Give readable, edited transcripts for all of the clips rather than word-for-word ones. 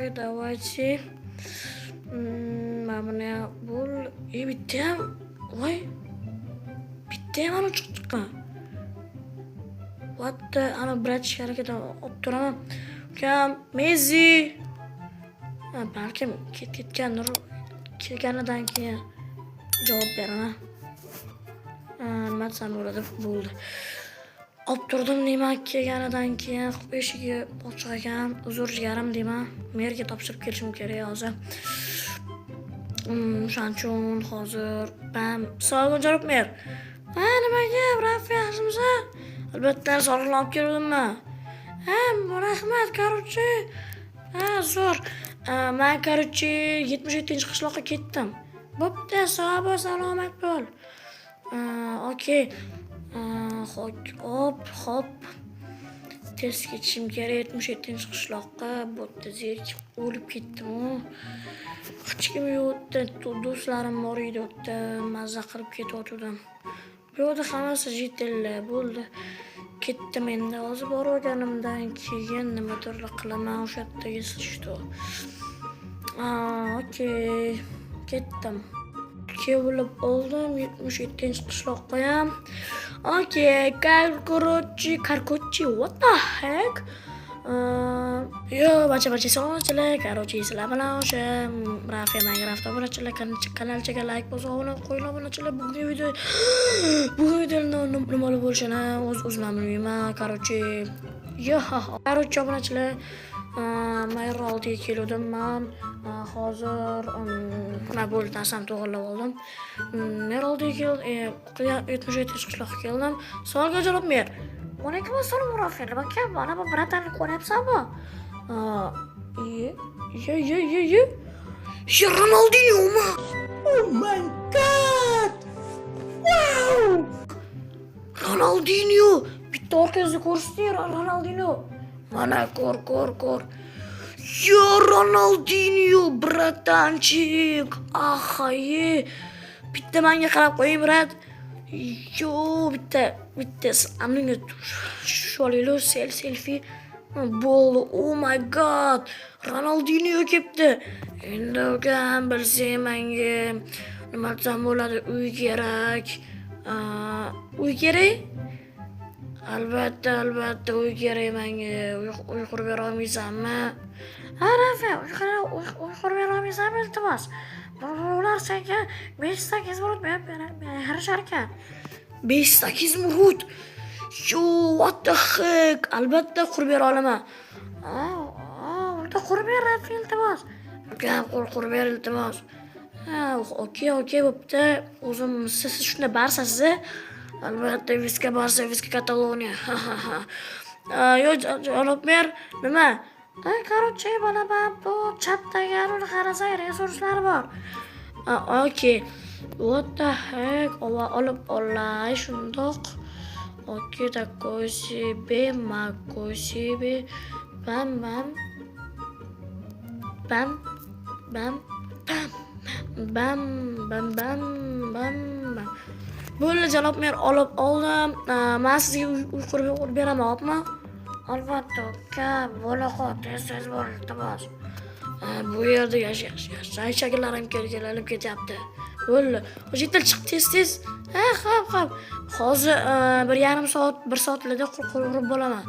Давайте. Mana bu bitta ham voy bitta ham ana chiqdimi? Vatta ana bratishga harakat olib turaman. Ukam Messi. Balkim ketgandir. Kelganidan keyin javob beraman. Nima desam bo'ladi? Bo'ldi. Olib turdim deyman, kelganidan keyin eshigi ochiq ekan, uzr jigarim deyman. Merga topshirib kelishim kerak hozir. O'shaning uchun hozir men savol javob ber. Nimaga Rafi yaxshimisan? Albatta sog'liq olib keldim-mi? Rahmat, короче. Zo'r. Men короче 77-qishloqqa ketdim. Bo'pti, sog' bo'l, salomat bo'l. Okey. Hop. Tez ketishim kerak 77-qishloqqa. Bo'pti, zerk o'lib ketdim-ku. Hech kim yo'qdi, do'stlarim bor edi, o'tda mazza qilib ketayotgandim. Bu yerda hammasi jitillar bo'ldi. Ketdim endi, hozir borganimdan keyin nimadir qilaman, o'sha yerda eslashdi. Okey, ketdim. Kelib oldim 77-qishloqqa ham. Okey, короче, what the heck? Yo, bacha sog'inchilar, короче, sizlar bilan o'sha Rafi Minecraft obunachilar kanalchaga like bosinglar, qo'yinglar obunachilar. Bugungi video nima bo'lishini o'zim bilmayman. короче, obunachilar, men oldiga keldim men. Hozir nima bo'ldi, narsam to'g'rilab oldim. Men oldiga 77-qishloqqa keldim. Savolga javob ber. Alaykum assalom Rafi. Nima mana bu bratanni ko'ryapsanmi? Ronaldinho. Oh my god! Wow! Ronaldinho. Bitta orqangizda ko'rsatding, Ronaldinho. Mana ko'r. Yo, Ronaldinho, bratanchik. Ahaye. Bitta menga qarab qo'ying, brat. Yo, bitta amninga sholaylo selfie. Bo'ldi. Oh my god. Ronaldinho kelibdi. Endi ukam bilsang menga nima desam bo'ladi, uy kerak. Uy kerak? Albatta, uy kerak menga. Uy qurib bera olmaysanmi? Rafi, uy qurib bera olmaysanmi iltimos? Ular senga 5-8 minut yarashar ekan. 5-8 minut? Yo, what the heck? Albatta qurib bera olaman. Unda qurib ber, Rafi, iltimos. Ukam, qurib ber, iltimos. Okey, bo'pti. O'zim siz shunda barsiz. Albatta, Viska Barsa, Viska Kataloniya. Yo, javob ber. Nima? Короче, mana bu chatdagi qarasang resurslar bor. Okey. What the heck? Olib olay shundoq. Okey, такой себе, макой себе. Bam. Bo'ldi, janob mer olib oldim. Men sizga uy qurib beraman, hopmi? Albatta, uka, bo'laqa tez bor, iltimos. Bu yerda yashash shakllarim kelib ketyapti. Bo'ldi. Hojital chiq tez. Xo'p. Hozir 1,5 soat, 1 soatlarda qurib bo'laman.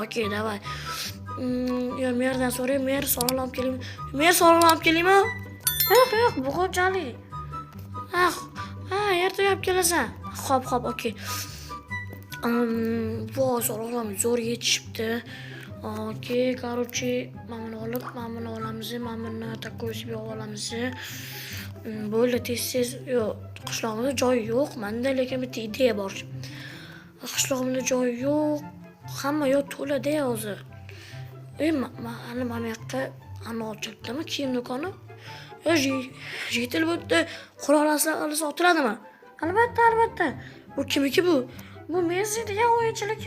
Okey, davay. Yo, merdan so'ray, mer sog'lom olib kelaymi? Mer sog'lom olib kelaymi? Yo'q, bu qanchalik? Ertaga olib kelasan. Xo'p, okey. Bu sog'lom zo'r yetishibdi. Okey, короче, mana olamiz, mana такой себе olamiz. Bo'ldi, tez. Yo'q, qishlog'imizda joy yo'q. Menda lekin bitta ideya bor. Qishlog'imizda joy yo'q. Hamma yo'q to'lada hozir. Mana bu yoqqa ochibdimi kiyim do'koni? Yetilib o'tdi. Qurol-aslar sotiladimi? Albatta. Bu kimniki bu? Bu Messi degan o'yinchilik.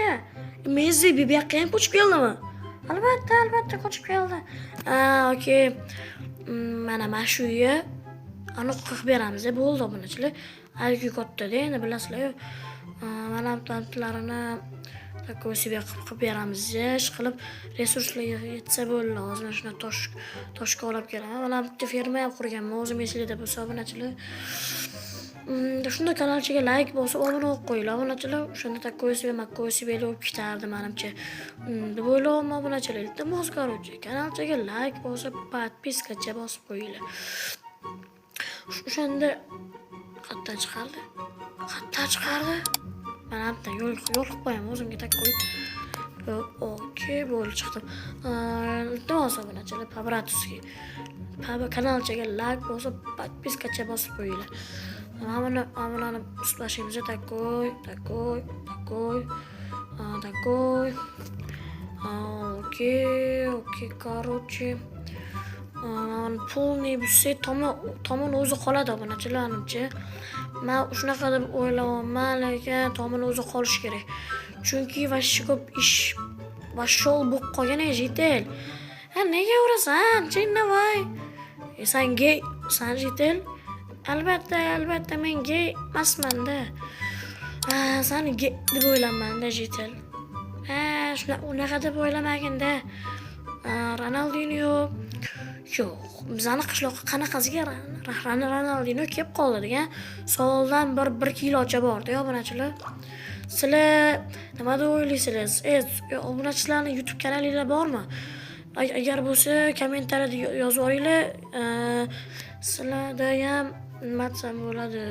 Messi bu yoqqa ham ko'chib keldimi? Albatta ko'chib keldi. Okey. Mana shu uyga qilib beramiz. Bo'ldi obunachilar. Algi katta-da, endi bilasizlar. Mana tantilarini такой себе qilib beramiz. Ish qilib resurslar yetsa bo'ldi. Hozir shuna toshga olib kelaman. Mana bitta ferma ham qurganman. O'zim esingizda bo'lsa obunachilar. Shunda kanalchiga like bosib obuna bo'lib qo'yinglar. Obunachilar o'shanda такой себе bo'lib ketardi menimcha. Deb o'ylayman obunachilar. Iltimos короче, kanalchiga like bosib, подпискаcha bosib qo'yinglar. O'shanda qatdan chiqardi. Men hamda yo'l qilib qo'yaman o'zimga такой. Okey, bo'ldi chiqdim. Iltimos obunachilar, Pabratuski. Kanalchiga like bosib, подпискаcha bosib qo'yinglar. Mana ustlashimiz такой. Okey, короче. Pulni busi tomon o'zi qoladi obunachilar menimcha. Men shunaqa deb o'ylayman, lekin tomon o'zi qolish kerak. Chunki vashshi ko'p ish vashshol bo'lib qolgan jitel. Nega urasan? Chinnavoy. San gay, san jitel. Albatta men gay emasman-da. Seni gay deb o'ylayman-da jitel. Unaqa deb o'ylamagin-da. Ronaldinho yo'q, bizani qishloqqa qanaqasiga Ronaldinho kelib qoldi degan savoldan bir kilocha bordi obunachilar. Sizlar nima deb o'ylaysizlar? Obunachilarning YouTube kanalinglar bormi? Agar bo'lsa, kommentariyada yozib yuboringlar. Sizlarda ham nima desam bo'ladi?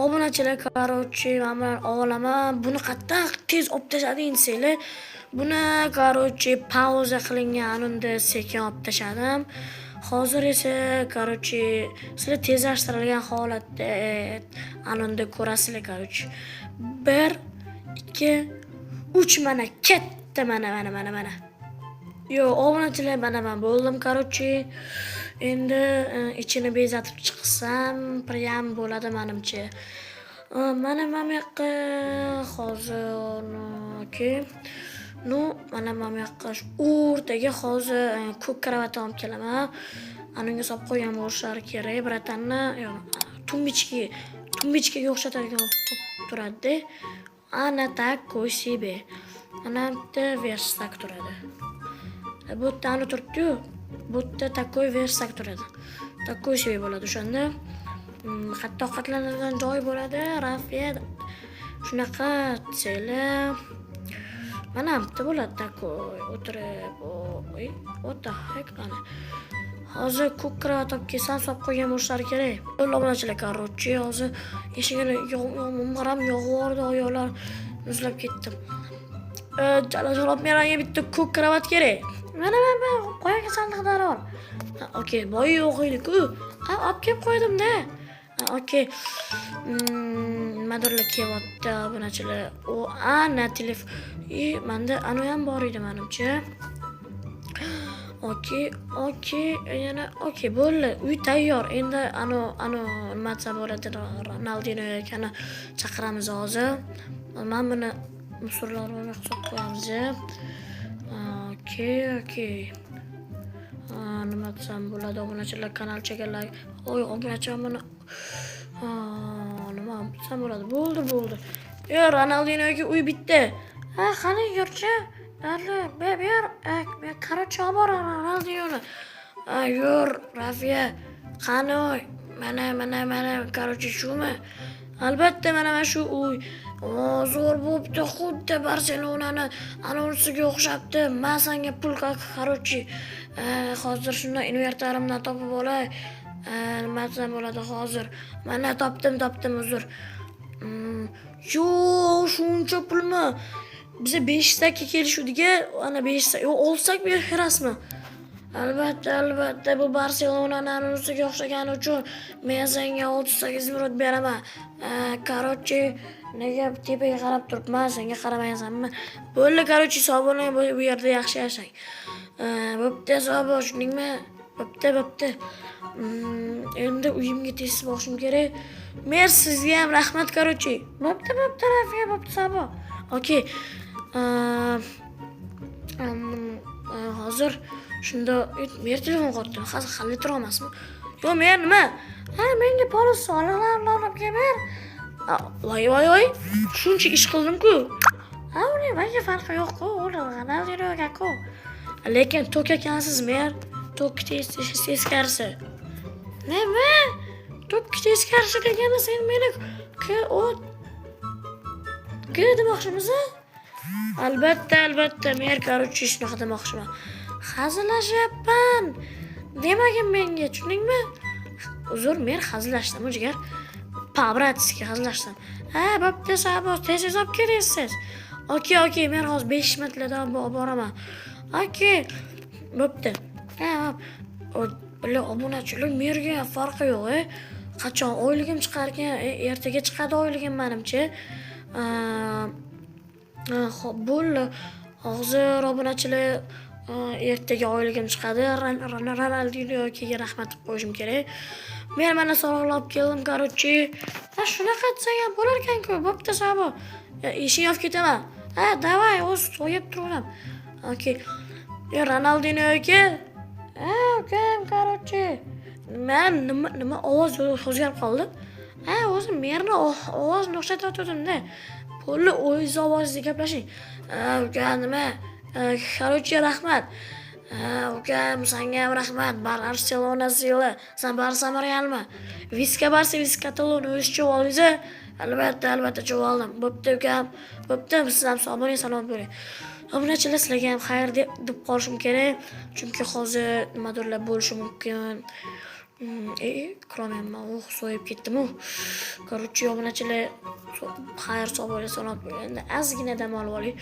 Obunachilar, короче, men bilan olaman. Buni qattiq tez olib tashlading desanglar, buni короче pauza qilingan unda sekin olib tashladim. Hozir esa короче sizlar tezlashtirilgan holatda anunda ko'rasizlar короче. 1 2 3 mana katta mana. Yo, obunachilar mana men bo'ldim короче. Endi ichini bezatib chiqsam, prям bo'ladi menimcha. Mana bu yoqqa hozir okey. Mana bu yoqqa o'rtaga hozir ko'k kravat olib kelaman. Anunga solib qo'ygan bo'lishlari kerak. Bratanni tumbichkaga o'xshatadigan turadi. Ana такой себе. Ana bitta versak turadi. Bu yerda turibdi-yu. Bu yerda такой versak turadi. Такой себе bo'ladi o'shanda. Hatto qatlanadigan joy bo'ladi. Rafiya shunaqa desanglar. Mana bitta bo'ladi такой. O'tirib, what the heck ana. Hozir ko'k kravat olib kelsam solib qo'ygan bo'lishlari kerak. Obunachilar, короче, hozir eshigini yomg'ir yog'vordi, oyoqlar muzlab ketdim. Jalajon menga bitta ko'k kravat kerak. Mana qo'yaga sandiqda bor. Okey, boy yo'q edi-ku. Olib kelib qo'ydim-da. Okey. Nimadirlar kelyapti obunachilar. Ana telefon. Menda anu ham bor edi menimcha. Okey, yana okey bo'ldi. Uy tayyor. Endi nima desa bo'ladi, Ronaldinho ekani chaqiramiz hozir. Mana buni musorlarga hisob qo'yamiz. Okey. Nima desam bo'ladi, obunachilar kanalchaga like. Obunachilar mana nima desam bo'ladi. Bo'ldi. Yo, Ronaldinhoga uy bitta. Qani yurchi? Men короче olib Ronaldinhoni. Yur, Rafiya. Qani uy? Mana короче shumi? Albatta mana shu uy. Zo'r bo'pti, xuddi Barselonani anonsiga o'xshabdi. Men senga pul короче hozir shunday invertarimdan topib olay. Nima desam bo'ladi hozir? Mana topdim, uzr. Yo, shuncha pulmi? Biz 5 dakika kelishuvdiga, ana 5 dakika olsak berasizmi? Albatta, bu Barselonani anonsiga o'xshagani uchun men senga 38 minut beraman. Короче, nega tepaga qarab turibman, senga qaramaysanmi? Bo'ldi, короче, hisobini bu yerda yaxshi yashang. Bo'pti, hisob boshingmi? Bo'pti. Endi uyimga tez borishim kerak. Men sizga ham rahmat, короче. Bo'pti, Rafiya, bo'pti, sabo. Okey. Hozir shunda men telefon qotdi. Hozir xalli tura olmasmi? Yo'q, men nima? Menga polis soliqlarni olib kel ber. Voy. Shuncha ish qildim-ku. uning menga farqi yo'q-ku, u Ronaldinyoga-ku. Lekin tok ekansiz mer, tok teskarisi. Nima? Tok teskarisi degani sen meni demoqchimisan? Albatta, men короче shunaqa demoqchiman. Hazillashyapman. Demagin menga, tushundingmi? Uzr, men hazillashdim, jigar. Po-bratski hazillashdim. Ha, bo'pti, sabo, tez olib kelasiz. Okey, men hozir 5 minutlardan boraman. Okey. Bo'pti. Ha, bular obunachilar merga farqi yo'q, Qachon oyligim chiqargan, ertaga chiqadi oyligim menimcha. Xo'p, bo'ldi. Hozir obunachilar ertaga oyligim chiqadi. Ronaldinyoga rahmat deb qo'yishim kerak. Men mana so'roqlab keldim, короче. Ha, shunaqa desa ham bo'lar ekan-ku. Bo'pti, sabo. Ishing olib ketaman. Ha, davay, o'z to'yib turdim. Okey. Ronaldinyoga. Ha, ukam, короче. Men nima ovoz o'zgarib qoldi? Ha, o'zim merni ovozini o'xshatyotgandim-da. Bo'ldi, o'zingiz ovozingizda gaplashing. Ukam nima? Короче, rahmat. Ukam, senga ham rahmat. Barselona sili. Sen Barsa Realmi? Viska Barsa, Viska Katalon o'zcha oldingiz. Albatta javob oldim. Bo'pti, ukam. Bo'pti, siz ham sog' bo'ling, salomat bo'ling. Obunachilar sizlarga ham xayr deb qolishim kerak, chunki hozir nimadirlar bo'lishi mumkin. Kromenman, so'yib ketdim-ku. Короче, obunachilar xayr, sog' bo'ling, salomat bo'ling. Endi ozgina dam olib oling.